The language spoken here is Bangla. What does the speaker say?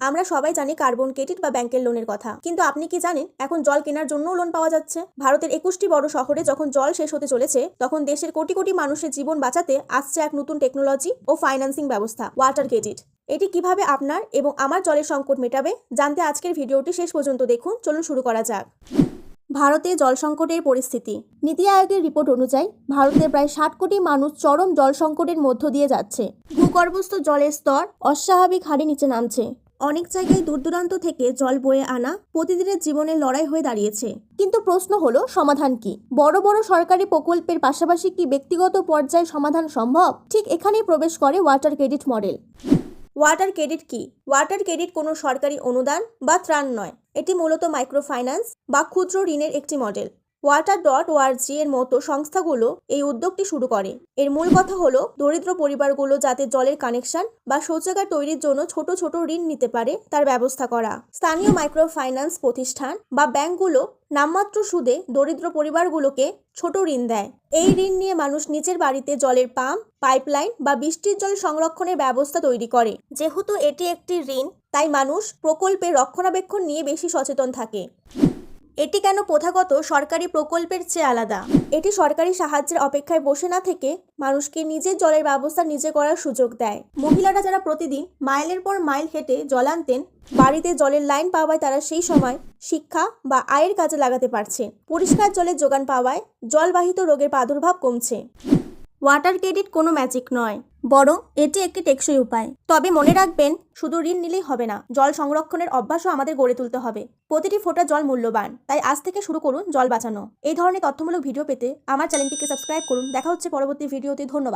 আমরা সবাই জানি কার্বন ক্রেডিট বা ব্যাংকের লোনের কথা, কিন্তু আপনি কি জানেন এখন জল কেনার জন্যও লোন পাওয়া যাচ্ছে? ভারতের 21টি বড় শহরে যখন জল শেষ হতে চলেছে, তখন দেশের কোটি কোটি মানুষের জীবন বাঁচাতে আসছে এক নতুন টেকনোলজি ও ফাইন্যান্সিং ব্যবস্থা, ওয়াটার ক্রেডিট। এটি কিভাবে আপনার এবং আমার জলের সংকট মেটাবে জানতে আজকের ভিডিওটি শেষ পর্যন্ত দেখুন। চলুন শুরু করা যাক। ভারতে জল সংকটের পরিস্থিতি। নীতি আয়োগের রিপোর্ট অনুযায়ী ভারতে প্রায় 60 কোটি মানুষ চরম জল সংকটের মধ্য দিয়ে যাচ্ছে। ভূগর্ভস্থ জলের স্তর অস্বাভাবিক হারে নিচে নামছে। অনেক জায়গায় দূর দূরান্ত থেকে জল বয়ে আনা প্রতিদিনের জীবনের লড়াই হয়ে দাঁড়িয়েছে। কিন্তু প্রশ্ন হলো, সমাধান কি? বড় বড় সরকারি প্রকল্পের পাশাপাশি কি ব্যক্তিগত পর্যায়ে সমাধান সম্ভব? ঠিক এখানেই প্রবেশ করে water credit model. Water credit কি? ওয়াটার ক্রেডিট কোনো সরকারি অনুদান বা ত্রাণ নয়। এটি মূলত মাইক্রো ফাইন্যান্স বা ক্ষুদ্র ঋণের একটি মডেল। water.org এর মতো সংস্থাগুলো এই উদ্যোগটি শুরু করে। এর মূল কথা হলো দরিদ্র পরিবারগুলো যাতে জলের কানেকশন বা শৌচাগার তৈরির জন্য ছোট ছোট ঋণ নিতে পারে তার ব্যবস্থা করা। স্থানীয় মাইক্রো ফাইন্যান্স প্রতিষ্ঠান বা ব্যাংকগুলো নামমাত্র সুদে দরিদ্র পরিবারগুলোকে ছোট ঋণ দেয়। এই ঋণ নিয়ে মানুষ নিজের বাড়িতে জলের পাম্প, পাইপলাইন বা বৃষ্টির জল সংরক্ষণের ব্যবস্থা তৈরি করে। যেহেতু এটি একটি ঋণ, তাই মানুষ প্রকল্পের রক্ষণাবেক্ষণ নিয়ে বেশি সচেতন থাকে। এটি কেন প্রথাগত সরকারি প্রকল্পের চেয়ে আলাদা? এটি সরকারি সাহায্যের অপেক্ষায় বসে না থেকে মানুষকে নিজের জলের ব্যবস্থা নিজে করার সুযোগ দেয়। মহিলারা যারা প্রতিদিন মাইলের পর মাইল হেঁটে জল আনতেন, বাড়িতে জলের লাইন পাওয়ায় তারা সেই সময় শিক্ষা বা আয়ের কাজে লাগাতে পারছে। পরিষ্কার জলের যোগান পাওয়ায় জলবাহিত রোগের প্রাদুর্ভাব কমছে। ওয়াটার ক্রেডিট কোনো ম্যাজিক নয়, বরং এটি একটি টেকসই উপায়। তবে মনে রাখবেন, শুধু ঋণ নিলেই হবে না, জল সংরক্ষণের অভ্যাসও আমাদের গড়ে তুলতে হবে। প্রতিটি ফোঁটা জল মূল্যবান, তাই আজ থেকে শুরু করুন জল বাঁচানো। এই ধরনের তথ্যমূলক ভিডিও পেতে আমার চ্যানেলটিকে সাবস্ক্রাইব করুন। দেখা হচ্ছে পরবর্তী ভিডিওতে। ধন্যবাদ।